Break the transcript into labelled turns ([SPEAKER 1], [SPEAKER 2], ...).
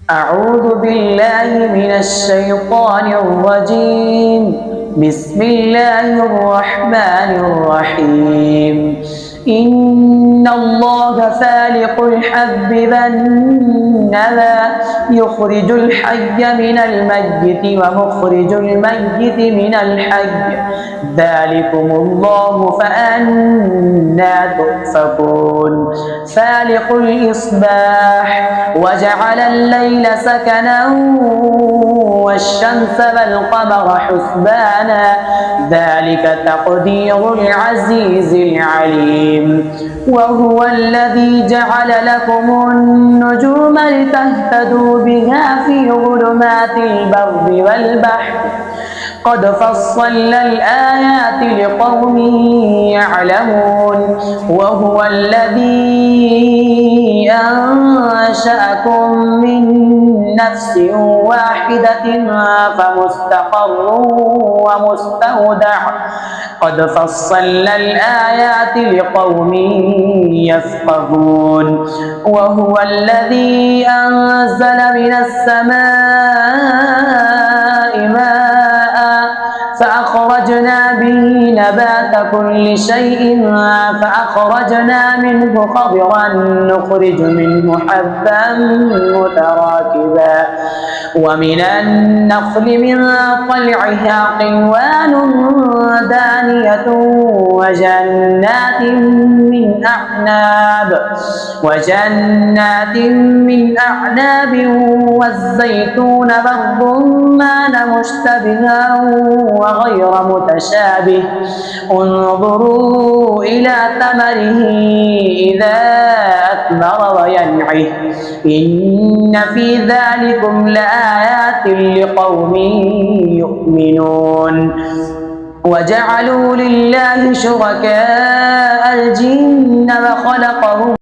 [SPEAKER 1] أعوذ بالله من الشيطان الرجيم. بسم الله الرحمن الرحيم. إن الله فالق الحب والنوى يخرج الحي من الميت ومخرج الميت من الحي ذلكم الله فأنى تؤفكون. فالق الإصباح وجعل الليل سكنا والشمس والقمر حسبانا ذلك تقدير العزيز العليم. وهو الذي جعل لكم النجوم لتهتدوا بها في ظلمات البر والبحر قد فصلنا الآيات لقوم يعلمون. وهو الذي أنشأكم من نفس واحدة فمستقر ومستودع قد فصلنا الآيات لقوم يفقهون. وهو الذي أنزل من السماء ماء فأخرجنا به نبات كل شيء فأخرجنا منه خضرا نخرج منه حبا متراكبا ومن النخل من طلعها قنوان دانية وجنات من أعناب والزيتون والرمان مشتبها وغير متشابه انظروا إلى ثمره إذا أثمر وينعه إن في ذلكم لآيات لقوم يؤمنون. وجعلوا لله شركاء الجن وخلقهم